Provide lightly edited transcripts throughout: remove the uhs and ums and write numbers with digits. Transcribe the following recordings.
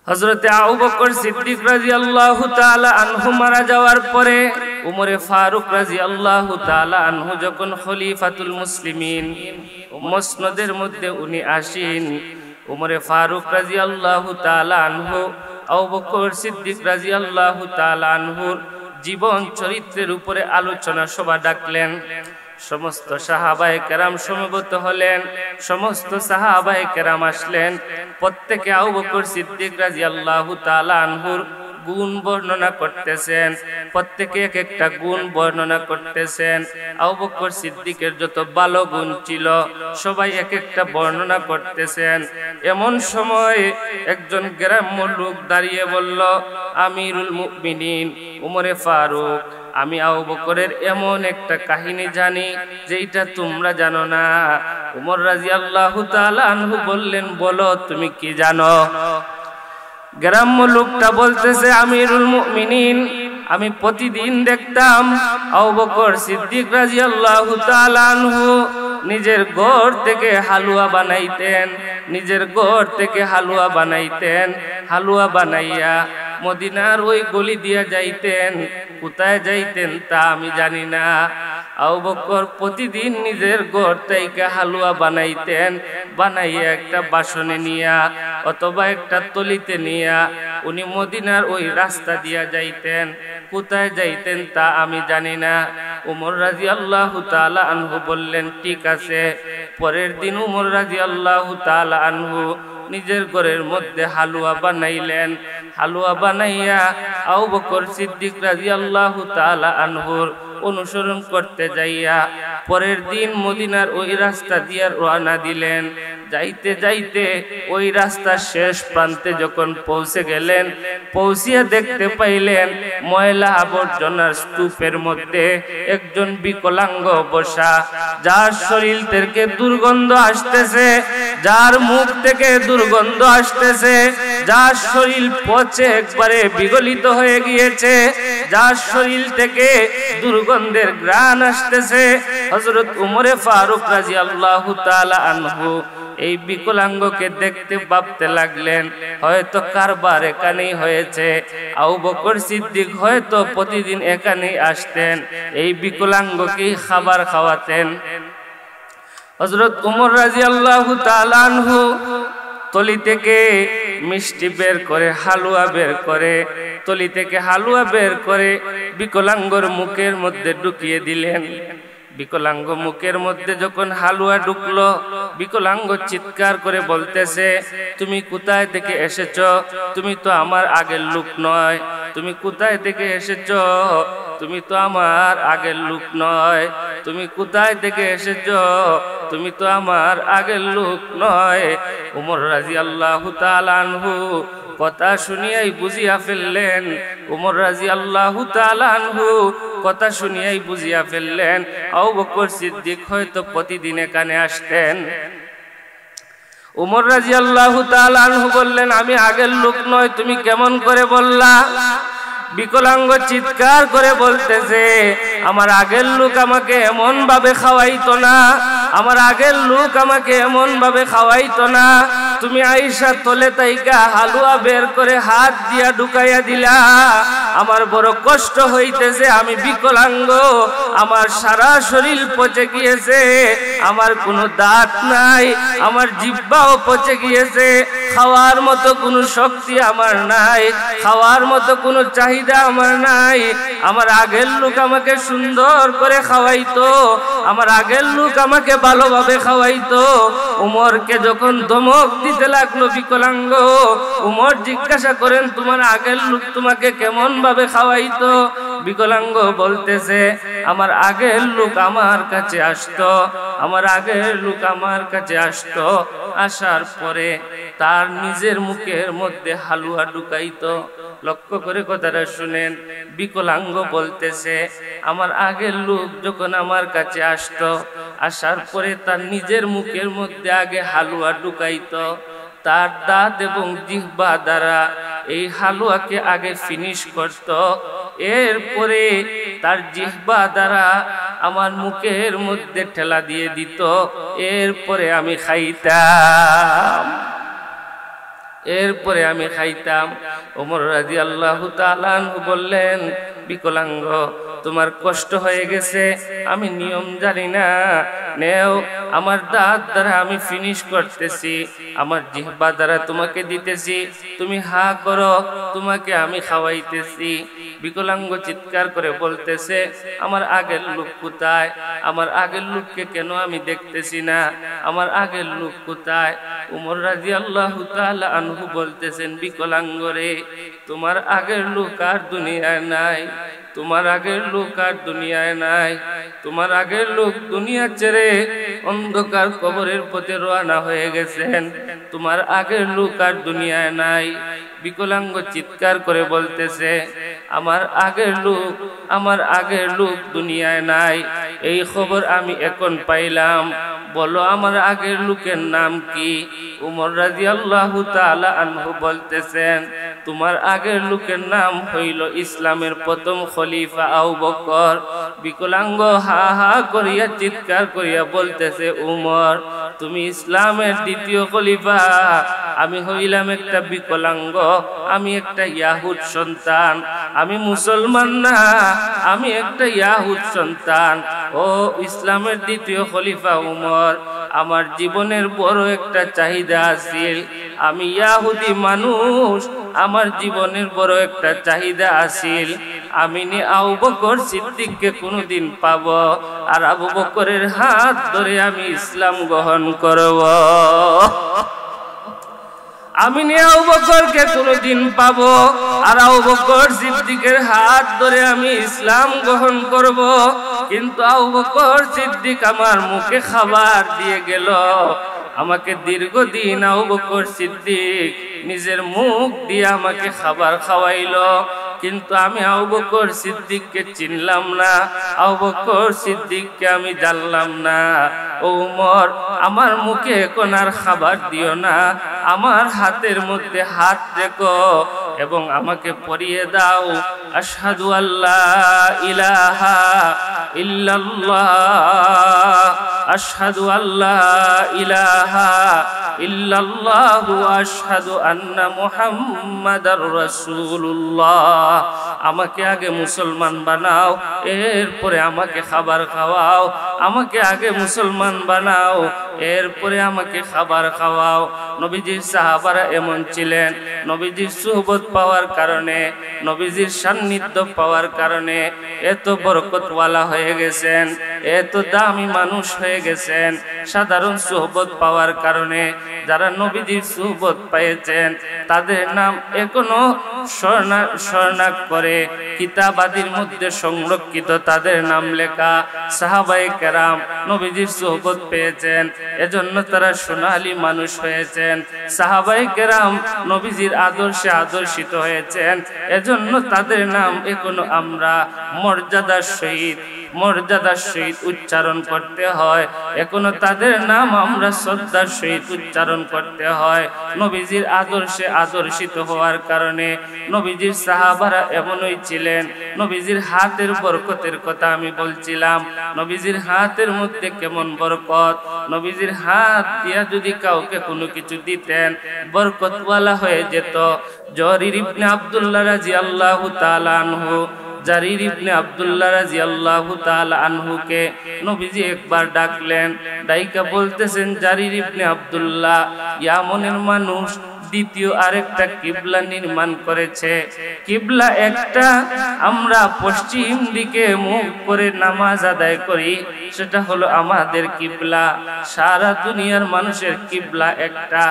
হযরতে আবু বকর সিদ্দিক রাদিয়াল্লাহু তাআলা আনহু মারা যাওয়ার পরে উমরে ফারুক রাদিয়াল্লাহু তাআলা আনহু যখন খলিফাতুল মুসলিমিন, মুসনদের মধ্যে উনি আসেন। উমরে ফারুক রাদিয়াল্লাহু তাআলা আনহু আবু বকর সিদ্দিক রাদিয়াল্লাহু তাআলা আনহুর জীবন চরিত্রের উপরে আলোচনা সভা ডাকলেন। সমস্ত সাহাবায়ে কেরাম সমবেত হলেন, সমস্ত সাহাবায়ে কেরাম আসলেন। প্রত্যেকে আবু বকর সিদ্দিক রাদিয়াল্লাহু তাআলা আনহুর গুণ বর্ণনা করতেছেন, প্রত্যেকে এক একটা গুণ বর্ণনা করতেছেন। আবু বকর সিদ্দিকের যত ভালো গুণ ছিল সবাই এক একটা বর্ণনা করতেছেন। এমন সময় একজন গ্রাম্য লোক দাঁড়িয়ে বলল, আমিরুল মুমিনিন উমরে ফারুক, আমি আবু বকরের এমন একটা কাহিনী জানি যেটা তোমরা জানো না। উমর রাদিয়াল্লাহু তাআলা আনহু বললেন, বলো তুমি কি জানো? গ্রাম্য লোকটা বলতেছে, আমিরুল মুমিনিন, আমি প্রতিদিন দেখতাম আবু বকর সিদ্দিক রাদিয়াল্লাহু তাআলা আনহু নিজের ঘর থেকে হালুয়া বানাইতেন, নিজের ঘর থেকে হালুয়া বানাইতেন। হালুয়া বানাইয়া মদিনার ওই গলি দিয়া যাইতেন। কোথায় যাইতেন তা আমি জানি না। আবু বকর প্রতিদিন নিজের ঘর থেকে হালুয়া বানাইতেন, বানাইয়া একটা বাসনে নিয়া অথবা একটা তলিতে নিয়া উনি মদিনার ওই রাস্তা দিয়া যাইতেন। কোথায় যাইতেন তা আমি জানি না। উমর রাদিয়াল্লাহু তাআলা আনহু বললেন, ঠিক আছে। পরের দিন উমর রাদিয়াল্লাহু তাআলা আনহু নিজের ঘরের মধ্যে হালুয়া বানাইলেন। হালুয়া বানাইয়া আবু বকর সিদ্দিক রাদিয়াল্লাহু তাআলা আনহুর অনুসরণ করতে যাইয়া পরের দিন মদিনার ওই রাস্তা দিয়ে রওনা দিলেন। যাইতে যাইতে ওই রাস্তার শেষ প্রান্তে যখন পৌঁছে গেলেন, পৌঁছিয়া দেখতে পাইলেন ময়লা আবর্জনার স্তূপের মধ্যে একজন বিকলাঙ্গ বসা, যার শরীর থেকে দুর্গন্ধ আসতেছে, যার মুখ থেকে দুর্গন্ধ আসতেছে, যার শরীর পচে একবারে বিগলিত হয়ে গিয়েছে, যার শরীর থেকে দুর্গন্ধের ঘ্রাণ আসতেছে। হযরত উমরে ফারুক রাদিয়াল্লাহু তাআলা আনহু এই বিকলাঙ্গকে দেখতে ভাবতে লাগলেন, হয়তো কারবার এখানেই হয়েছে। আবু বকর সিদ্দিক হয়তো প্রতিদিন এখানেই আসতেন, এই বিকলাঙ্গকে খাবার খাওয়াতেন। হযরত উমর রাদিয়াল্লাহু তাআলা আনহু তলি থেকে মিষ্টি বের করে, হালুয়া বের করে, তলি থেকে হালুয়া বের করে বিকলাঙ্গর মুখের মধ্যে ঢুকিয়ে দিলেন। বিকলাঙ্গ মুখের মধ্যে যখন হালুয়া ঢুকলো, বিকলাঙ্গ চিৎকার করে বলতেছে, তুমি কোথায় থেকে এসেছো? তুমি তো আমার আগের লোক নয়। তুমি কোথায় থেকে এসেছো? তুমি তো আমার আগের লোক নয়। তুমি কোথায় থেকে এসেছো? তুমি তো আমার আগের লোক নয়। উমর রাদিয়াল্লাহু তাআলা আনহু কথা শুনিয়াই বুঝিয়া ফেললেন। উমর রাদিয়াল্লাহু তাআলা আনহু কথা শুনিয়াই বুঝিয়া ফেললেন আবু বকর সিদ্দিক হয়তো প্রতিদিন এখানে আসতেন। উমর রাদিয়াল্লাহু তাআলা আনহু বললেন, আমি আগের লোক নয়, তুমি কেমন করে বললা? বিকলাঙ্গ চিৎকার করে বলতেছে, আমার আগের লোক আমাকে এমন ভাবে খাওয়াইতো না, আমার আগের লোক আমাকে এমন ভাবে খাওয়াইতো না। তুমি আয়েশা তলে তাইকা হালুয়া বের করে হাত দিয়া ঢুকাইয়া দিলা। আমার বড় কষ্ট হইতেছে, আমি বিকলাঙ্গ, আমার সারা শরীর পচে গিয়েছে, আমার কোনো দাঁত নাই, আমার জিহ্বাও পচে গিয়েছে, খাওয়ার মতো কোনো শক্তি আমার নাই, খাওয়ার মতো কোনো চাহিদা আমার নাই। আমার আগের লোক আমাকে সুন্দর করে খাওয়াইতো, আমার আগের লোক আমাকে ভালোভাবে খাওয়াইতো। উমরকে যখন ধমক দিতে লাগলো বিকলাঙ্গ, উমর জিজ্ঞাসা করেন, তোমার আগের লোক তোমাকে কেমন ভাবে খাওয়াইতো? বিকলাঙ্গ বলতেছে, আমার আগের লোক আমার কাছে আসতো, আমার আগের লোক আমার কাছে আসতো, আসার পরে তার নিজের মুখের মধ্যে হালুয়া ঢুকাইতো। লক্ষ্য করে কথাটা শুনেন, বিকলাঙ্গ বলতেছে, আমার আগের লোক যখন আমার কাছে আসতো, আসার পরে তার নিজের মুখের মধ্যে আগে হালুয়া ঢুকাইতো, তার দাঁত এবং জিহ্বা দ্বারা এই হালুয়াকে আগে ফিনিশ করত, এরপরে তার জিহ্বা দ্বারা আমার মুখের মধ্যে ঠেলা দিয়ে দিত, এরপরে আমি খাইতাম। এরপরে আমি খাইতাম। ওমর রাদিয়াল্লাহু তাআলা আনহু বললেন, বিকলাঙ্গ, তোমার কষ্ট হয়ে গেছে, আমি নিয়ম জানি না, নেও আমার দাঁত দ্বারা আমি ফিনিশ করতেছি, আমার জিহ্বা দ্বারা তোমাকে দিতেছি, তুমি হা করো, তোমাকে আমি খাওয়াইতেছি। বিকলাঙ্গ চিৎকার করে বলতেছে, আমার আগের লোক কোথায়? আমার আগের লোককে কেন আমি দেখতেছি না? আমার আগের লোক কোথায়? ওমর রাদিয়াল্লাহু তাআলা আনহু বলতেছেন, বিকলাঙ্গ রে, তোমার আগের লোক আর দুনিয়ায় নাই, তোমার আগের লোক আর দুনিয়ায় নাই, তোমার আগের লোক দুনিয়া ছেড়ে অন্ধকার কবরের পথে রওনা হয়ে গেছেন, তোমার আগের লোক আর দুনিয়ায় নাই। বিকলাঙ্গ চিৎকার করে বলতেছে, আমার আগের লোক, আমার আগের লোক দুনিয়ায় নাই, এই খবর আমি এখন পাইলাম, বলো আমার আগের লোকের নাম কি? ওমর রাদিয়াল্লাহু তাআলা আনহু বলতেছেন, তোমার আগের লোকের নাম হইল ইসলামের প্রথম খলিফা আবু বকর। বিকলাঙ্গ হা হা করিয়া চিৎকার করিয়া বলতেছে, উমর, তুমি ইসলামের দ্বিতীয় খলিফা, আমি হইলাম একটা বিকলাঙ্গ, আমি একটা ইয়াহুদ সন্তান, আমি মুসলমান না, আমি একটা ইয়াহুদ সন্তান। ও ইসলামের দ্বিতীয় খলিফা উমর, আমার জীবনের বড় একটা চাহিদা আছিল, আমি ইয়াহুদি মানুষ, আমার জীবনের বড় একটা চাহিদা আছিল, আমি আবু বকর সিদ্দিককে কোনদিন পাব, আর আবু বকরের হাত ধরে আমি ইসলাম গ্রহণ করব। আমি আবু বকরকে কোনদিন পাবো, আর আবু বকর সিদ্দিকের হাত ধরে আমি ইসলাম গ্রহণ করব। কিন্তু আবু বকর সিদ্দিক আমার মুখে খাবার দিয়ে গেল, আমাকে দীর্ঘদিন আবু বকর সিদ্দিক নিজের মুখ দিয়ে আমাকে খাবার খাওয়াইলো, কিন্তু আমি আবু বকর সিদ্দিককে চিনলাম না, আবু বকর সিদ্দিককে আমি জানলাম না। ও উমর, আমার মুখে এখন আর খাবার দিও না, আমার হাতের মধ্যে হাত রেখো এবং আমাকে পরিয়ে দাও, আশহাদু আল্লা ইলাহা ইল্লাল্লাহ, আশহাদু আল্লা ইলাহা ইল্লাল্লাহু ওয়া আশহাদু আন্না মুহাম্মাদার রাসূলুল্লাহ। আমাকে আগে মুসলমান বানাও, এরপরে আমাকে খাবার খাওয়াও, আমাকে আগে মুসলমান বানাও, এরপরে আমাকে খাবার খাওয়াও। নবীজির সাহাবারা এমন ছিলেন, নবীজির সুহবত পাওয়ার কারণে, নবীজির সান্নিধ্য পাওয়ার কারণে এত বরকতওয়ালা হয়ে গেছেন, এত দামি মানুষ হয়ে গেছেন। সাধারণ সুহবত পাওয়ার কারণে যারা নবীজির সুহবত পেয়েছেন তাদের নাম এখনো স্বর্ণাক করে কিতাবাদির মধ্যে সংরক্ষিত, তাদের নাম লেখা। সাহাবায়ে কেরাম নবীজির সুহবত পেয়েছেন, এজন্য তারা সোনালী মানুষ হয়েছেন। সাহাবায়ে কেরাম নবীজির আদর্শে আদর্শিত হয়েছেন, এজন্য তাদের নাম এখনো আমরা মর্যাদার সহিত উচ্চারণ করতে হয়, এখনো তাদের নাম আমরা শ্রদ্ধার সহিত উচ্চারণ করতে হয়। নবীজির আদর্শে আদর্শিত হওয়ার কারণে নবীজির সাহাবারা এমনই ছিলেন। নবীজির হাতের বরকতের কথা আমি বলছিলাম, নবীজির হাতের মধ্যে কেমন বরকত, নবীজির হাত দিয়া যদি কাউকে কোনো কিছু দিতেন বরকতওয়ালা হয়ে যেত। জরির ইবনে আব্দুল্লাহ রাদিয়াল্লাহু তাআলা আনহু, জারির ইবনে আব্দুল্লাহ রাদিয়াল্লাহু তাআলা আনহুকে নবীজি একবার ডাকলেন, ডাইকা বলতেছেন, জারির ইবনে আব্দুল্লাহ, ইয়ামনের মানুষ দ্বিতীয় আরেকটা কিবলা নির্মাণ করেছে। কিবলা একটা, আমরা পশ্চিম দিকে মুখ করে নামাজ আদায় করি, সেটা হলো আমাদের কিবলা। সারা দুনিয়ার মানুষের কিবলা একটা।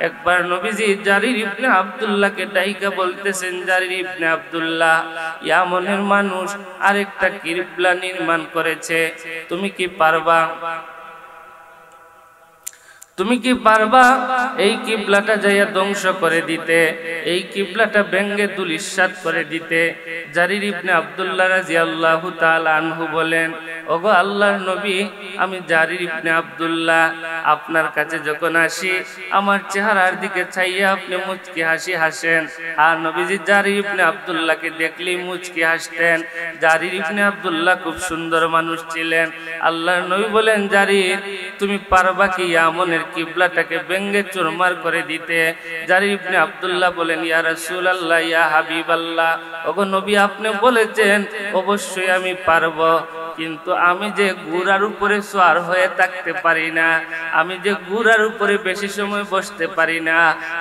একবার নবীজি জারির ইবনে আব্দুল্লাহকে ডাইকা বলতেছেন, জারির ইবনে আব্দুল্লাহ, ইয়ামনের মানুষ আরেকটা কিবলা নির্মাণ করেছে, তুমি কি পারবা? তুমি কি পারবা এই কিবলাটা যাইয়া ধ্বংস করে দিতে, এই কিবলাটা ভেঙ্গে ধূলিসাৎ করে দিতে? জারির ইবনে আব্দুল্লাহ রাদিয়াল্লাহু তাআলা আনহু বলেন, ওগো আল্লাহর নবী, আমি জারির ইবনে আব্দুল্লাহ, আপনার কাছে যখন আসি আমার চেহারার দিকে চাইয়া আপনি মুচকি হাসি হাসেন, আর নবীজি জারির ইবনে আব্দুল্লাহকে দেখলেই মুচকি হাসতেন। জারির ইবনে আব্দুল্লাহ খুব সুন্দর মানুষ ছিলেন। আল্লাহর নবী বলেন, জারির, তুমি পারবা কি ইয়ামনের কিবলাটাকে ভেঙে চুরমার করে দিতে? জারির ইবনে আব্দুল্লাহ বলেন, ইয়া রাসূলুল্লাহ, ইয়া হাবিবাল্লাহ, ওগো নবী আপনি বলেছেন অবশ্যই আমি পারবো, কিন্তু আমি যে ঘোড়ার উপরে সওয়ার হয়ে থাকতে পারি না, আমি যে ঘোড়ার উপরে বেশি সময় বসতে পারি না,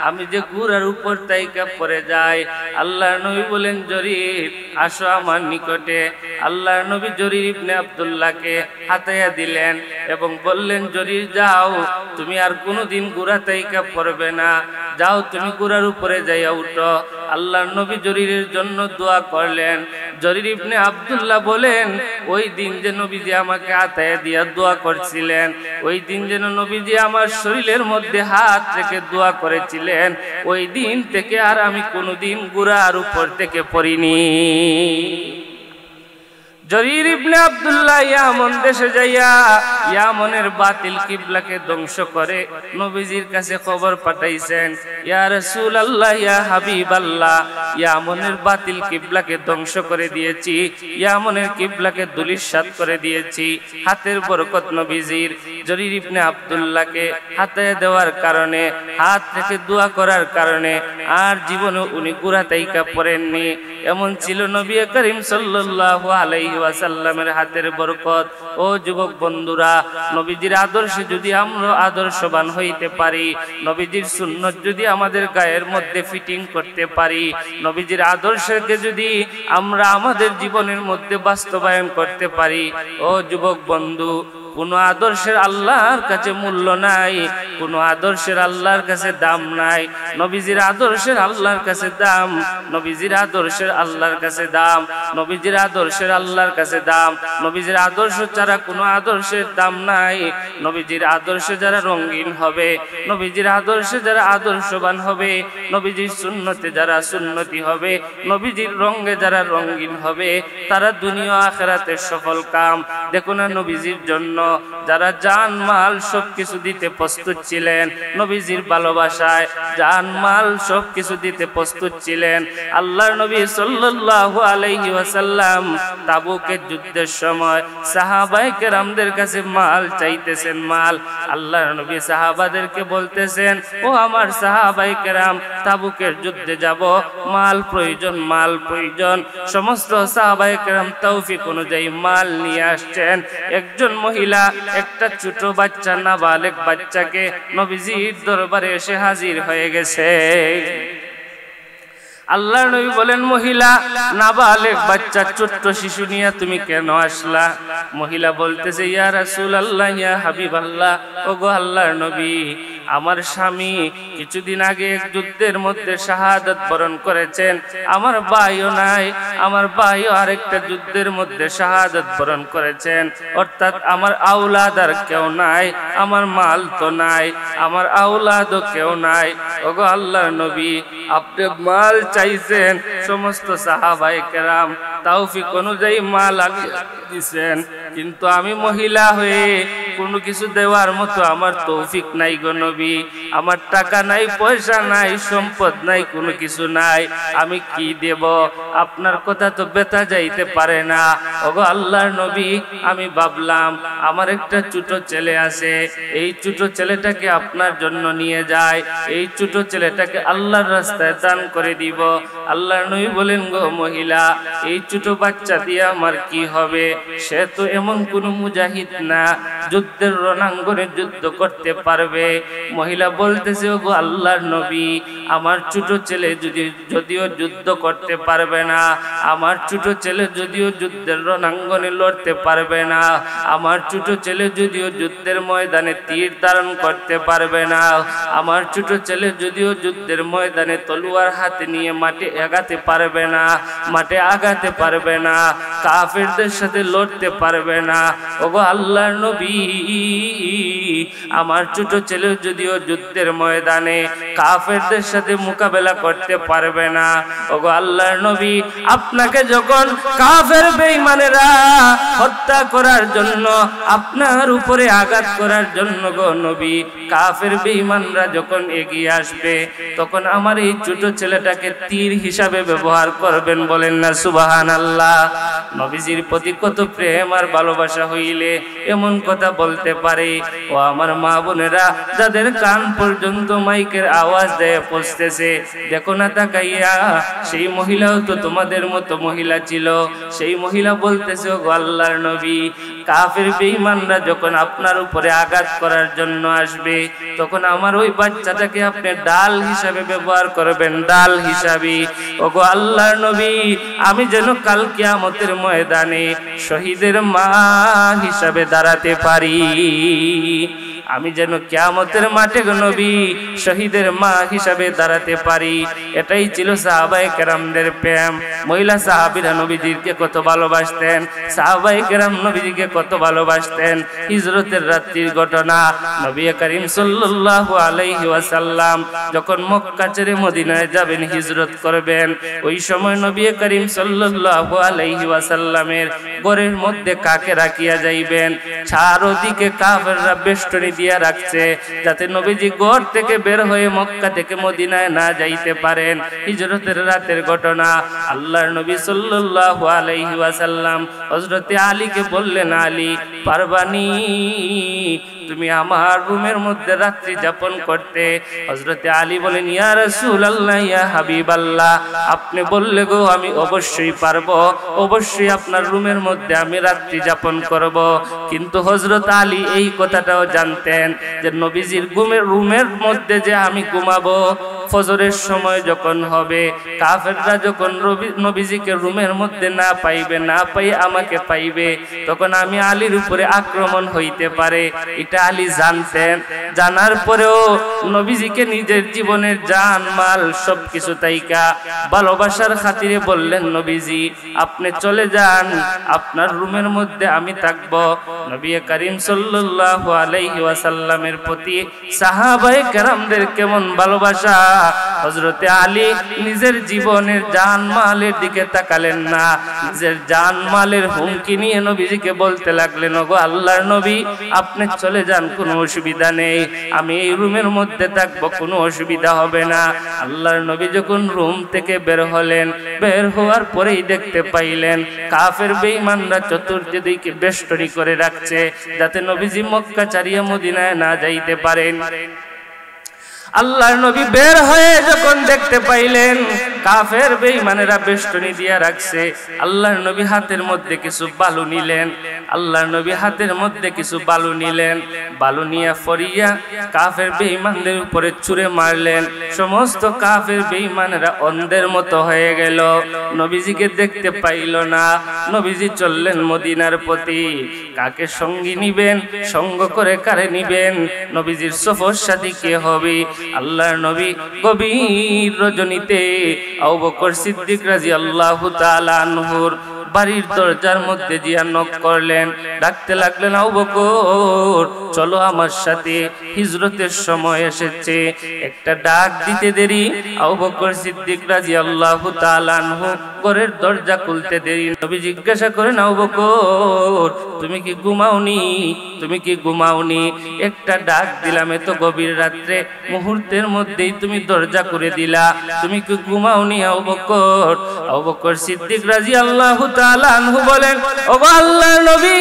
আমি যে ঘোড়ার উপর তাইকা পড়ে যাই। আল্লাহর নবী বলেন, জরির আসো আমার নিকটে। আল্লাহর নবী জরির ইবনে আব্দুল্লাহকে হাতাইয়া দিলেন এবং বললেন, জরির যাও, তুমি আর কোনোদিন ঘোড়া তাইকা পড়বে না, যাও তুমি ঘোড়ার উপরে যাইয়া উঠো। আল্লাহর নবী জরিরের জন্য দোয়া করলেন। জরির ইবনে আব্দুল্লাহ বলেন, ওই দিন যে নবীজি আমাকে হাতায় দিয়া দোয়া করছিলেন, ওই দিন যেন নবীজি আমার শরীরের মধ্যে হাত রেখে দোয়া করেছিলেন, ওই দিন থেকে আর আমি কোনোদিন ঘোড়ার উপর থেকে পড়িনি। জরির ইবনে আব্দুল্লাহ ইয়ামন দেশে যাইয়া ইয়ামনের বাতিল কিবলাকে ধ্বংস করে নবীজির কাছে খবর পাঠাইছেন, ইয়া রাসূলুল্লাহ, ইয়া হাবিবাল্লাহ, ইয়ামনের বাতিল কিবলাকে ধ্বংস করে দিয়েছি, ইয়ামনের কিবলাকে ধূলিসাৎ করে দিয়েছি। হাতের বরকত নবীজির জরির ইবনে আব্দুল্লাহকে হাতায় দেওয়ার কারণে, হাত থেকে দোয়া করার কারণে আর জীবনে উনি ঘোড়া তাইকা পড়েননি। এমন ছিল নবী করিম সাল্লাল্লাহু আলাইহি ওয়াসাল্লামের হাতের বরকত। ও যুবক বন্ধুরা, নবীজির আদর্শে যদি আমরা আদর্শবান হইতে পারি, নবীজির সুন্নত যদি আমাদের গায়ের মধ্যে ফিটিং করতে পারি, নবীজির আদর্শকে যদি আমরা আমাদের জীবনের মধ্যে বাস্তবায়ন করতে পারি, ও যুবক বন্ধু, কোন আদর্শের আল্লাহর কাছে মূল্য নাই, কোন আদর্শের আল্লাহর কাছে দাম নাই। নবীজির আদর্শের আল্লাহর কাছে দাম, নবীজির আদর্শের আল্লাহর কাছে দাম, নবীজির আদর্শের আল্লাহর কাছে দাম। নবীজির আদর্শ ছাড়া কোনো আদর্শের দাম নাই। নবীজির আদর্শে যারা রঙিন হবে, নবীজির আদর্শে যারা আদর্শবান হবে, নবীজির সুন্নতে যারা সুন্নতি হবে, নবীজির রঙে যারা রঙিন হবে, তারা দুনিয়া আখিরাতে সফল কাম। দেখো না, নবীজির জন্য যারা জান মাল সবকিছু দিতে প্রস্তুত ছিলেন, নবীজির ভালোবাসায় জান মাল সবকিছু দিতে প্রস্তুত ছিলেন। আল্লাহর নবী সাল্লাল্লাহু আলাইহি ওয়াসাল্লাম তাবুকের যুদ্ধের সময় সাহাবায়ে কেরামদের কাছে মাল চাইতেছেন, মাল। আল্লাহর নবী সাহাবাদেরকে বলতেছেন, ও আমার সাহাবায়ে কেরাম, তাবুকের যুদ্ধে যাব, মাল প্রয়োজন, মাল প্রয়োজন। সমস্ত সাহাবায়ে কেরাম তৌফিক অনুযায়ী মাল নিয়ে আসছেন। একজন মহিলা একটা ছোট বাচ্চা, নাবালেগ বাচ্চাকে নবীজির দরবারে এসে হাজির হয়ে গেছে। আল্লাহর নবী বলেন, মহিলা, নাবালেগ বাচ্চা, ছোট্ট শিশু নিয়ে তুমি কেন আসলা? মহিলা বলতেছে, ইয়া রাসূলুল্লাহ, ইয়া হাবিবাল্লাহ, ওগো আল্লাহর নবী, আমার স্বামী কিছুদিন আগে এক যুদ্ধের মধ্যে শাহাদাত বরণ করেছেন, আমার ভাইও নাই, আমার ভাইও আরেকটা যুদ্ধের মধ্যে শাহাদাত বরণ করেছেন, অর্থাৎ আমার আওলাদ আর কেউ নাই, আমার মাল তো নাই, আমার আওলাদও কেউ নাই। ওগো আল্লাহর নবী, আপনি মাল চাইছেন, সমস্ত সাহাবায়ে কেরাম তৌফিক অনুযায়ী মাল দিয়েছেন, কিন্তু আমি মহিলা হয়ে কোনো কিছু দেওয়ার মতো আমার তৌফিক নাই গো নবী। আমার টাকা নাই, পয়সা নাই, সম্পদ নাই, কোনো কিছু নাই, আমি কি দেব? আপনার কথা তো বেতা যাইতে পারে না। ওগো আল্লাহর নবী, আমি ভাবলাম আমার একটা ছোট ছেলে আছে, এই ছোট ছেলেটাকে আপনার জন্য নিয়ে যায়, এই ছোট ছেলেটাকে আল্লাহর রাস্তায় দান করে দিব। আল্লাহর নবী বলেন, গো মহিলা, এই ছোট বাচ্চা দিয়ে আমার কি হবে? সে তো এমন কোন মুজাহিদ না, যুদ্ধের রণাঙ্গনে যুদ্ধ করতে পারবে। মহিলা বলতেছে, ওগো আল্লাহর নবী, আমার ছোট ছেলে যদিও যুদ্ধ করতে পারবে না, আমার ছোট ছেলে যদিও যুদ্ধের রণাঙ্গনে লড়তে পারবে না, আমার ছোট ছেলে যদিও যুদ্ধের ময়দানে তীর ধারণ করতে পারবে না, আমার ছোট ছেলে যদিও যুদ্ধের ময়দানে তলোয়ার হাতে নিয়ে মাঠে আগাতে পারবে না, মাঠে আগাতে পারবে না, কাফেরদের সাথে লড়তে পারবে না। ওগো আল্লাহর নবী, আমার ছোট ছেলে যদিও যুদ্ধ যুদ্ধের ময়দানে কাফেরদের সাথে মোকাবেলা করতে পারবে না। ওগো আল্লাহর নবী, আপনাকে যখন কাফের বেঈমানেরা হত্যা করার জন্য, আপনার উপরে আঘাত করার জন্য গো নবী, কাফের বেঈমানরা যখন এগিয়ে আসবে, তখন আমার এই ছোট ছেলেটাকে তীর হিসাবে ব্যবহার করবেন। বলেন না সুবহানাল্লাহ। নবীজির প্রতি কত প্রেম আর ভালোবাসা হইলে এমন কথা বলতে পারে। ও আমার মা বোনেরা, যাদের কান পর্যন্ত মাইকের আওয়াজ দেয় পৌঁছতেছে, দেখো না তাকাইয়া, সেই মহিলাও তো তোমাদের মতো মহিলা ছিল। সেই মহিলা বলতেছে, ও আল্লাহর নবী, কাফের বেঈমানরা যখন আপনার উপরে আঘাত করার জন্য আসবে, তখন আমার ওই বাচ্চাটাকে আপনি ডাল হিসাবে ব্যবহার করবেন, ডাল হিসাবে। ওগো আল্লাহর নবী, আমি যেন কাল কিয়ামতের ময়দানে শহীদের মা হিসাবে দাঁড়াতে পারি। আমি যেন কিয়ামতের মাঠে গো নবী শহীদের মা হিসাবে দাঁড়াতে পারি। এটাই ছিল সাহাবায়ে কেরামদের প্রেম। মহিলা সাহাবীরা নবীজিকে কত ভালোবাসতেন, সাহাবায়ে কেরাম নবীজিকে কত ভালোবাসতেন। হিজরতের রাত্রির ঘটনা, নবী করিম সাল্লাল্লাহু আলাইহি ওয়াসাল্লাম যখন মক্কা ছেড়ে মদিনায় যাবেন, হিজরত করবেন, ওই সময় নবী করিম সাল্লাল্লাহু আলাইহি ওয়াসাল্লামের ঘরের মধ্যে কাকে রাখিয়া যাইবেন? চারদিকে কাফেররা বেষ্টনী দিয়া রাখছে, যাতে নবীজি ঘর থেকে বের হয়ে মক্কা থেকে মদিনায় না যাইতে পারেন। হিজরতের রাতের ঘটনা, আল্লাহর নবী সাল্লাল্লাহু আলাইহি ওয়াসাল্লাম হযরতে আলীকে বললেন, আলী, পারবানি তুমি আমার রুমের মধ্যে রাত্রি যাপন করতে? হযরতে আলী বলেন, ইয়া রাসূলুল্লাহ, ইয়া হাবিবাল্লাহ, আপনি বললে গো আমি অবশ্যই পারবো, অবশ্যই আপনার রুমের মধ্যে আমি রাত্রি যাপন করব। কিন্তু হযরত আলী এই কথাটাও জানতেন যে নবীজির রুমের মধ্যে যে আমি ঘুমাবো, ফজরের সময় যখন হবে, কাফেররা যখন নবীজিকে রুমের মধ্যে না পাইবে, না পাই আমাকে পাইবে, তখন আমি আলীর উপরে আক্রমণ হইতে পারে। এটা আলী জানতেন। জানার পরেও নবীজিকে নিজের জীবনের জান মাল সবকিছু তাইকা ভালোবাসার খাতিরে বললেন, নবীজি আপনি চলে যান, আপনার রুমের মধ্যে আমি থাকব। নবী করিম সাল্লাল্লাহু আলাইহি ওয়াসাল্লামের প্রতি সাহাবায়ে কেরামদের কেমন ভালোবাসা! হযরতে আলী নিজের জীবনের জান মালের দিকে তাকালেন না, নিজের জান মালের হুমকি নিয়ে নবীজিকে বলতে লাগলেন, ওগো আল্লাহর নবী, আপনি চলে যান, কোনো অসুবিধা নেই, আমি এই রুমের মধ্যে থাকবো, কোনো অসুবিধা হবে না। আল্লাহর নবী যখন রুম থেকে বের হলেন, বের হওয়ার পরেই দেখতে পাইলেন কাফের বেঈমানরা চতুর্দিকে বেষ্টনী করে রাখছে, যাতে নবীজি মক্কা ছাড়িয়া মদিনায় না যাইতে পারেন। আল্লাহর নবী বের হয়ে যখন দেখতে পাইলেন কাফের বেঈমানেরা বেষ্টনী দিয়া রাখছে, আল্লাহর নবী হাতের মধ্যে কিছু বালু নিলেন, আল্লাহর নবী হাতের মধ্যে কিছু বালু নিলেন, বালু নিয়ে ফরিয়া কাফের বেঈমানদের উপরে ছুঁড়ে মারলেন। সমস্ত কাফের বেঈমানেরা অন্ধের মতো হয়ে গেল, নবীজিকে দেখতে পাইল না। নবীজি চললেন মদিনার প্রতি। কাকে সঙ্গী নিবেন, সঙ্গ করে কারে নিবেন, নবীজির সফর সাথী কে হবে? আল্লাহর নবী গভীর রজনীতে আবু বকর সিদ্দিক রাদিয়াল্লাহু তাআলা আনহুর বাড়ির দরজার মধ্যে জিয়া নক করলেন, ডাকতে লাগলেন, আবু বকর চলো আমার সাথে, হিজরতের সময় এসেছে। একটা ডাক দিতে দেরি, আবু বকর সিদ্দিক রাদিয়াল্লাহু তাআলা আনহু ঘরের দরজা খুলতে দেরি। নবী জিজ্ঞাসা করেন, আবু বকর তুমি কি ঘুমাওনি, তুমি কি ঘুমাওনি? একটা ডাক দিলাম এত গভীর রাত্রে, মুহূর্তের মধ্যেই তুমি দরজা করে দিলা, তুমি কি ঘুমাওনি আবু বকর? আবু বকর সিদ্দিক রাদিয়াল্লাহু তাআলা আনহু বলেন, ও আল্লাহর নবী,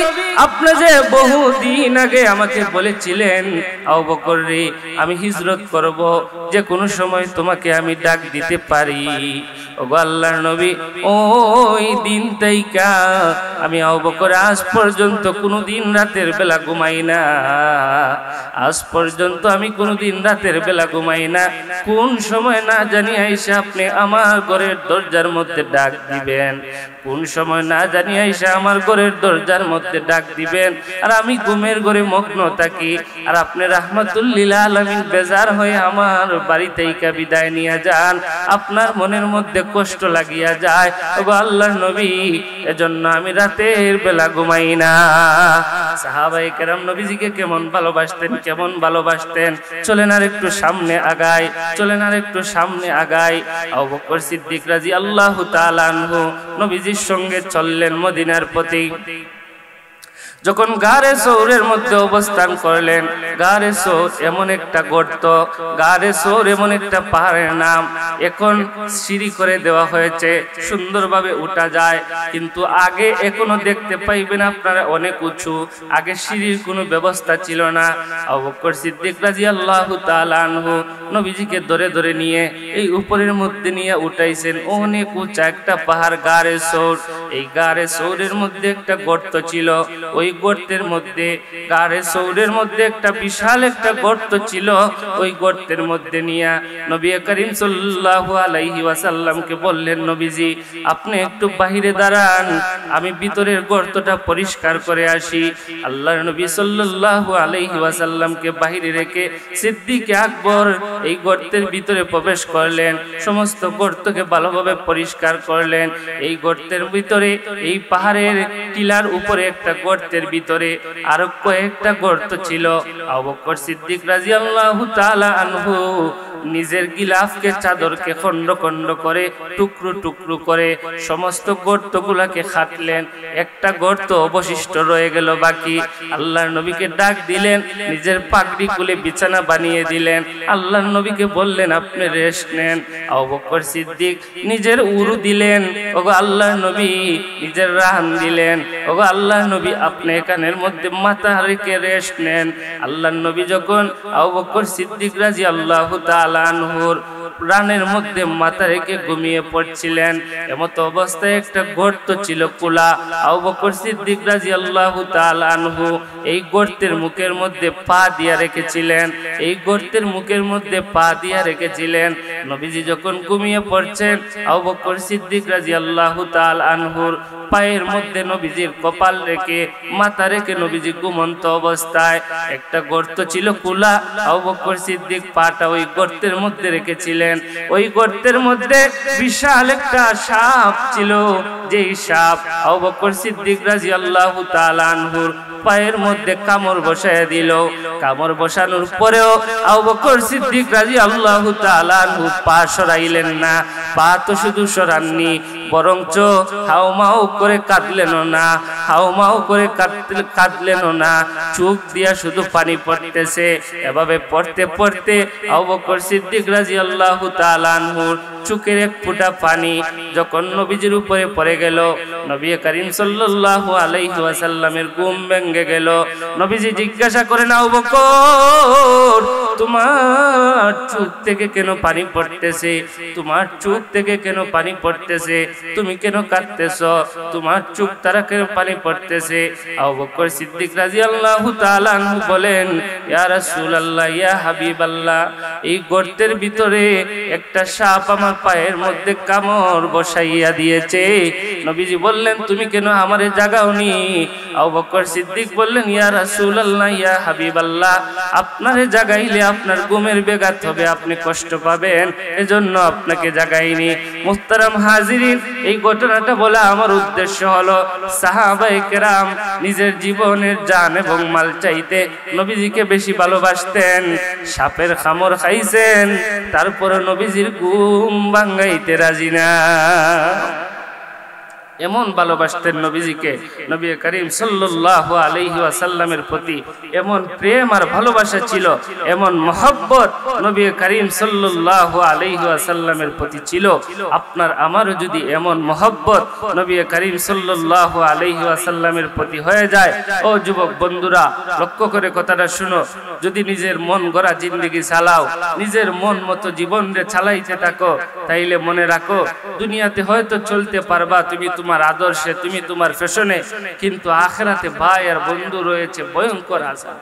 আপনি যে বহুদিন আগে আমাকে বলেছিলেন, আবু বকর রে, আমি হিজরত করব, যে কোনো সময় তোমাকে আমি ডাক দিতে পারি। ও আল্লাহর নবী, ওই দিন তাইকা আমি আবু বকর আজ পর্যন্ত কোনোদিন রাতের বেলা ঘুমাই না, আজ পর্যন্ত আমি কোনোদিন রাতের বেলা ঘুমাই না। কোন সময় না জানি আইসা আপনি আমার ঘরের দরজার মধ্যে ডাক দিবেন, কোন সময় না জানি আইসা আমার ঘরের দরজার মধ্যে ডাক দিবেন, আর আমি ঘুমের ঘরে মগ্ন থাকি, আর আপনি রাহমাতুল লিল আলামিন বেজার হয়ে আমার বাড়ি থেকে বিদায় নিয়ে যান। আপনার মনের মধ্যে কষ্ট লাগিয়া যায়। ওগো আল্লাহর নবী, এজন্য আমি রাতের বেলা ঘুমাই না। সাহাবায়ে কেরাম নবীজিকে কেমন ভালোবাসতেন, কেমন ভালোবাসতেন। চলেন আর একটু সামনে আগাই, চলেন আর একটু সামনে আগাই। আবু বকর সিদ্দিক রাদিয়াল্লাহু তাআলা আনহু নবীজির সঙ্গে চললেন মদিনার পথে। যখন গারে সৌরের মধ্যে অবস্থান করলেন, গারে সৌর এমন একটা গর্ত, গারে সৌর এমন একটা পাহাড়ের নাম। এখন সিঁড়ি করে দেওয়া হয়েছে, সুন্দরভাবে উঠা যায়, কিন্তু আগে এখনো দেখতে পাইবেন আপনারা অনেক উঁচু। আগে সিঁড়ির কোনো ব্যবস্থা ছিল না। আবু বকর সিদ্দিক রাদিয়াল্লাহু তাআলা আনহু নবীজিকে ধরে ধরে নিয়ে এই উপরের মধ্যে নিয়ে উঠাইছেন। অনেক উঁচা একটা পাহাড়, গারে সৌর। এই গারে সৌরের মধ্যে একটা গর্ত ছিল। ওই গর্তের মধ্যে, গারে সৌরের মধ্যে একটা বিশাল একটা গর্ত ছিল। ওই গর্তের মধ্যে নিয়ে নবী করিম সাল্লাল্লাহু আলাইহি ওয়াসাল্লামকে বললেন, নবীজি আপনি একটু বাহিরে দাঁড়ান, আমি ভিতরের গর্তটা পরিষ্কার করে আসি। আল্লাহর নবী সাল্লাল্লাহু আলাইহি ওয়াসাল্লামকে বাহিরে রেখে সিদ্দিক আকবর এই গর্তের ভিতরে প্রবেশ করলেন। সমস্ত গর্তকে ভালোভাবে পরিষ্কার করলেন। এই গর্তের ভিতরে, এই পাহাড়ের টিলার উপরে একটা গর্তের ভিতরে আরো কয়েকটা গর্ত ছিল। আবু বকর সিদ্দিক রাদিয়াল্লাহু তাআলা আনহু নিজের গিলাফকে, চাদরকে খন্ড খন্ড করে, টুকরো টুকরো করে সমস্ত গর্তগুলাকে খাটলেন। একটা গর্ত অবশিষ্ট রয়ে গেল বাকি। আল্লাহর নবীকে ডাক দিলেন, নিজের পাগড়ি খুলে বিছানা বানিয়ে দিলেন। আল্লাহর নবীকে বললেন আপনি রেস্ট নেন। আবু বকর সিদ্দিক নিজের উরু দিলেন, ওগো আল্লাহর নবী নিজের রাহান দিলেন, ওগো আল্লাহর নবী আপনি এখানের মধ্যে মাথা রেখে রেস্ট নেন। আল্লাহর নবী যখন আবু বকর সিদ্দিক রাদিয়াল্লাহু তাআলা আনহুর প্রাণের মধ্যে মাথা রেখে ঘুমিয়ে পড়ছিলেন, এমত অবস্থায় একটা গর্ত ছিল খোলা। আবু বকর সিদ্দিক রাদিয়াল্লাহু তাআলা আনহু এই গর্তের মুখের মধ্যে পা দিয়া রেখেছিলেন, এই গর্তের মুখের মধ্যে পা দিয়া রেখেছিলেন। নবীজি যখন ঘুমিয়ে পড়ছেন, আবু বকর সিদ্দিক রাদিয়াল্লাহু তাআলা আনহুর পায়ের মধ্যে নবীজির কপাল রেখে, মাথা রেখে নবীজি ঘুমন্ত অবস্থায়, একটা গর্ত ছিল খোলা। আবু বকর সিদ্দিক পাটা ওই গর্তের মধ্যে রেখেছিলেন। ওই গর্তের মধ্যে বিশাল একটা সাপ ছিল। যেই সাপ আবু বকর সিদ্দিক রাদিয়াল্লাহু তাআলা আনহুর পায়ের মধ্যে কামড় বসায় দিল। কামড় বসানোর পরেও আবু বকর সিদ্দিক রাদিয়াল্লাহু তাআলা আনহু পা সরাইলেন না। পা তো শুধু সরাননি, বরঞ্চ হাউমাউ করে কাঁদলেনও না, হাউমাউ করে কাঁদলেনও না। চোখ দিয়া শুধু পানি পড়তেছে। এভাবে পড়তে পড়তে আবু বকর সিদ্দিক রাদিয়াল্লাহু তাআলা আনহুর চোখের এক ফোঁটা পানি যখন নবীজির উপরে পড়ে গেল, নবী করিম সাল্লাল্লাহু আলাইহি ওয়াসাল্লামের ঘুম ভেঙে গেল। নবীজি জিজ্ঞাসা করেন, আবু বকর তোমার চোখ থেকে কেন পানি পড়তেছে? তোমার চোখ থেকে কেন পানি পড়তেছে? তুমি কেন কাঁদতেছ? তোমার চোখ তারা কেন পানি পড়তেছে? আবু বকর সিদ্দিক রাদিয়াল্লাহু তাআলা আনহু বলেন, ইয়া রাসূলুল্লাহ, ইয়া হাবিবাল্লাহ, এই গর্তের ভিতরে একটা সাপ আমার পায়ের মধ্যে কামড় বসাইয়া দিয়েছে। নবীজি বললেন, তুমি কেন আমারে জাগাওনি? আবু বকর সিদ্দিক বললেন, ইয়া রাসূলুল্লাহ, ইয়া হাবিবাল্লাহ, আপনারে জাগাইলে আপনার ঘুমের ব্যাঘাত হবে, আপনি কষ্ট পাবেন, এজন্য আপনাকে জাগাইনি। মুহতারাম হাজিরিন, এই ঘটনাটা বলা আমার উদ্দেশ্য হলো, সাহাবায়ে কেরাম নিজের জীবনের জান এবং মাল চাইতে নবীজিকে বেশি ভালোবাসতেন। সাপের কামড় খাইছেন, তারপরে নবীজির ঘুম ভাঙাইতে রাজি না। এমন ভালোবাসতেন নবীজিকে। নবী করিম সাল্লাল্লাহু আলাইহি ওয়াসাল্লামের প্রতি এমন প্রেম আর ভালোবাসা ছিল, এমন মহব্বত নবী করিম সাল্লাল্লাহু আলাইহি ওয়াসাল্লামের প্রতি ছিল। আপনার আমারও যদি এমন মহব্বত নবী করিম সাল্লাল্লাহু আলাইহি ওয়াসাল্লামের প্রতি হয়ে যায়, ও যুবক বন্ধুরা লক্ষ্য করে কথাটা শুনো, যদি নিজের মন গড়া জিন্দেগি চালাও, নিজের মন মতো জীবনরে চালাইতে থাকো, তাইলে মনে রাখো দুনিয়াতে হয়তো চলতে পারবা তুমি তোমার আদর্শে, তুমি তোমার ফ্যাশনে, কিন্তু আখিরাতে ভাই আর বন্ধু রয়েছে ভয়ঙ্কর আযাব।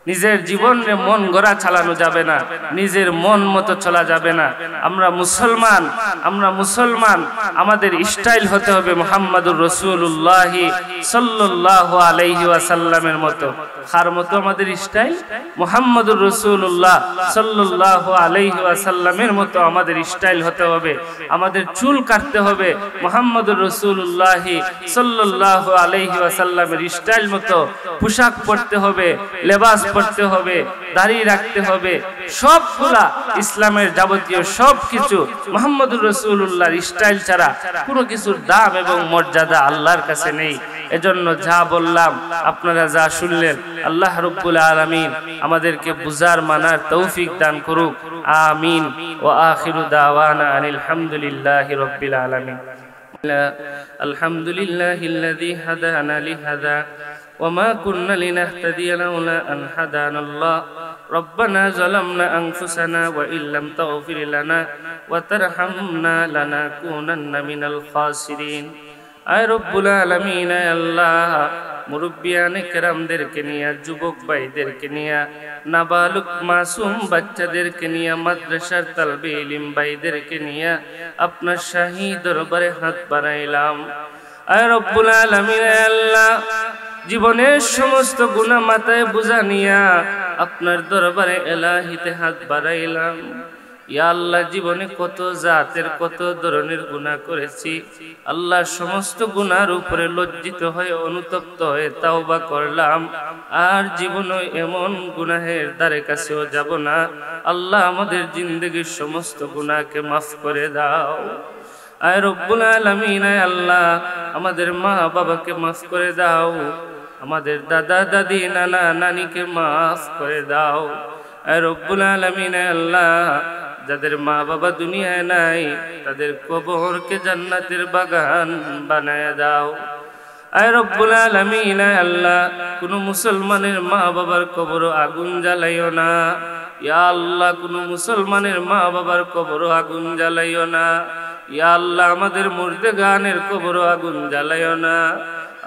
নিজের জীবনে মন গড়া চালানো যাবে না, নিজের মন মতো চলা যাবে না। আমরা মুসলমান, আমাদের স্টাইল হতে হবে মুহাম্মাদুর রাসূলুল্লাহ সাল্লাল্লাহু আলাইহি ওয়াসাল্লামের মতো। কার মতো আমাদের স্টাইল? মুহাম্মাদুর রাসূলুল্লাহ সাল্লাল্লাহু আলাইহি ওয়াসাল্লামের মতো আমাদের স্টাইল হতে হবে। আমাদের চুল কাটতে হবে মুহাম্মাদুর রাসূলুল্লাহ সাল্লাল্লাহু আলাইহি ওয়াসাল্লামের স্টাইল মতো, পোশাক পরতে হবে, লেবাস পড়তে হবে, দাড়ি রাখতে হবে। সবগুলা ইসলামের যাবতীয় সবকিছু মুহাম্মদুর রাসূলুল্লাহর স্টাইল ছাড়া কোনো কিছুর দাম এবং মর্যাদা আল্লাহর কাছে নেই। এজন্য যা বললাম, আপনারা যা শুনলেন, আল্লাহ রাব্বুল আলামিন আমাদেরকে বুঝার মানার তৌফিক দান করুক। আমিন। ওয়া আখিরু দাওয়ানা আনিল হামদুলিল্লাহি রাব্বিল আলামিন। আলহামদুলিল্লাহিল্লাযী হাদানা লিহাদা وما كنا لنهتدي لولا أن هدانا الله ربنا ظلمنا أنفسنا وإن لم تغفر لنا وترحمنا لنكونن من الخاسرين আয় রব্বুল আলামিন, আয় আল্লাহ, মুরব্বিয়ানে কেরামদেরকে নিয়ে, যুবক ভাইদেরকে নিয়ে, নাবালুক মাসুম বাচ্চাদেরকে নিয়ে, মাদ্রাসার তালবে ইলম ভাইদেরকে নিয়ে আপনার শাহী দরবারে হাত বাড়াইলাম। আয় রব্বুল আলামিন, আয় আল্লাহ, জীবনের সমস্ত গুনাহ মাথায় বোঝা নিয়া আপনার দরবারে এলাহিতে হাত বাড়াইলাম। ইয়া আল্লাহ, জীবনে কত জাতের কত ধরনের গুনাহ করেছি আল্লাহ, সমস্ত গুনার উপরে লজ্জিত হয়ে অনুতপ্ত হয়ে তাওবা করলাম। আর জীবনে এমন গুনাহের দ্বারে কাছেও যাব না। আল্লাহ, আমাদের জিন্দেগির সমস্ত গুনাহকে মাফ করে দাও। আয় রব্বুল আলামিন, আয় আল্লাহ, আমাদের মা বাবাকে মাফ করে দাও, আমাদের দাদা দাদি নানা নানিকে মাফ করে দাও। আয় রব্বুল আলামিন, আয় আল্লাহ, যাদের মা বাবা দুনিয়ায় নাই তাদের কবরকে জান্নাতের বাগান বানায় দাও। আয় রব্বুল আলামিন, আয় আল্লাহ, কোন মুসলমানের মা বাবার কবর আগুন জ্বালাইও না। ইয়া আল্লাহ, কোন মুসলমানের মা বাবার কবর আগুন জ্বালাইও না। ইয়া আল্লাহ, আমাদের মুর্দেগানের কবর আগুন জ্বালাইও না।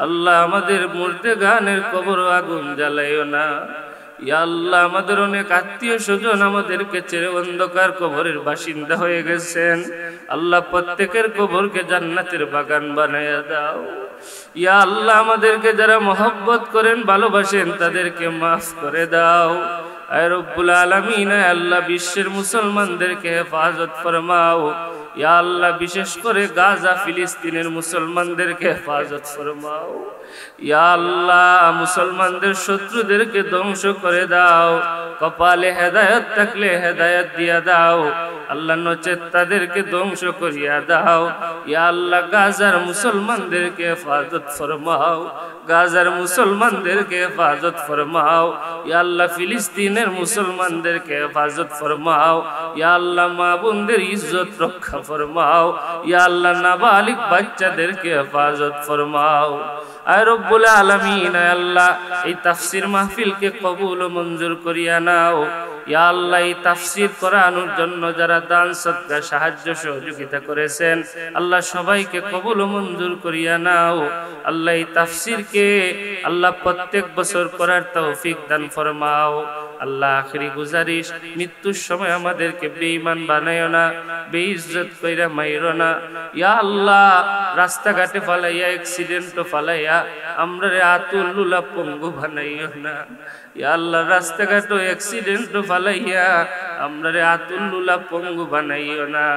আল্লাহ, আমাদের মুর্দেগানের কবর আগুন জ্বালাইও না। ইয়া আল্লাহ, আমাদের অনেক আত্মীয় স্বজন আমাদেরকে ছেড়ে অন্ধকার কবরের বাসিন্দা হয়ে গেছেন। আল্লাহ, প্রত্যেকের কবরকে জান্নাতের বাগান বানায়া দাও। ইয়া আল্লাহ, আমাদেরকে যারা মহব্বত করেন, ভালোবাসেন, তাদেরকে মাফ করে দাও। আয় রব্বুল আলামিন, আয় আল্লাহ, বিশ্বের মুসলমানদেরকে হেফাজত ফরমাও। ইয়া আল্লাহ, বিশেষ করে গাজা ফিলিস্তিনের মুসলমানদেরকে হেফাজত ফরমাও। ইয়া আল্লাহ, মুসলমানদের শত্রুদেরকে ধ্বংস করে দাও। কপালে হেদায়েত থাকলে হেদায়েত দিয়া দাও আল্লাহ, নচেত তাদেরকে ধ্বংস করিয়া দাও। ইয়া আল্লাহ, গাজার মুসলমানদেরকে হেফাজত ফরমাও, গাজার মুসলমানদেরকে হেফাজত ফরমাও। ইয়া আল্লাহ, ফিলিস্তিনের মুসলমানদেরকে হেফাজত ফরমাও। ইয়া আল্লাহ, মা বোনদের ইজ্জত রক্ষা ফরমাও। ইয়া আল্লাহ, নাবালিগ বাচ্চাদেরকে হেফাজত ফরমাও। আয় রব্বুল আলামিন, আয় আল্লাহ, এই তাফসীর মাহফিলকে কবুল ও মঞ্জুর করিয়া নাও। ইয়া আল্লাহ, এই তাফসীর কোরআনের জন্য যারা দান সদকা সাহায্য সহযোগিতা করেছেন আল্লাহ, সবাইকে কবুল ও মঞ্জুর করিয়া নাও। আল্লাহ, এই তাফসীরকে আল্লাহ প্রত্যেক বছর করার তৌফিক দান ফরমাও। আল্লাহ, আখিরি গুজারিশ, মৃত্যুর সময় আমাদেরকে বেঈমান বানাইও না, বেইজ্জত কইরা মাইরো না। ইয়া আল্লাহ, রাস্তাঘাটে ফালাইয়া, অ্যাক্সিডেন্টও ফালাইয়া আমরারে আতুল্লুলা পঙ্গু বানাইও না। ইয়া আল্লাহ, রাস্তাঘাটে অ্যাক্সিডেন্টও ফালাইয়া আমরারে আতুল্লুলা পঙ্গু বানাইও না।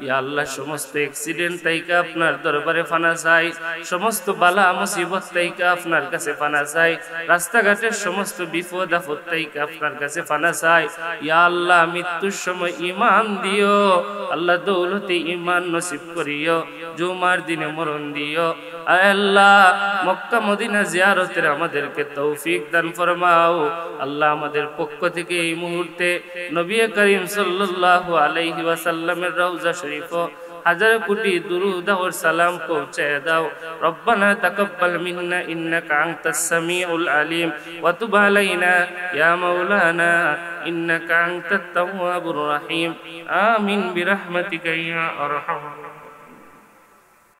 ইয়া আল্লাহ, সমস্ত অ্যাক্সিডেন্ট তাইকা আপনার দরবারে ফানা চাই, সমস্ত বালা মুসিবত তাইকা আপনার কাছে ফানা চাই, রাস্তাঘাটের সমস্ত বিপদ আপদ তাইকা আপনার কাছে ফানা চাই। ইয়া আল্লাহ, মৃত্যুর সময় ঈমান দিও আল্লাহ, দৌলতে ঈমান নসিব করিও, জুমার দিনে মরণ দিও। আয় আল্লাহ, মক্কা মদিনা জিয়ারতের আমাদেরকে তৌফিক দান ফরমাও। আল্লাহ, আমাদের পক্ষ থেকে এই মুহূর্তে নবী করিম সাল্লাল্লাহু আলাইহি ওয়াসাল্লামের রওজা শরীফ হাজার কোটি দুরুদ और সালাম পৌঁছায় দাও। রব্বানা তাকাব্বাল মিন্না ইন্নাকা আনতাস সামিউল আলিম ওয়া তুব আলাইনা ইয়া মাওলানা ইন্নাকা আনতাত তাওয়াবুর রহিম। আমিন বিরহমাতিকা ইয়া আরহাম।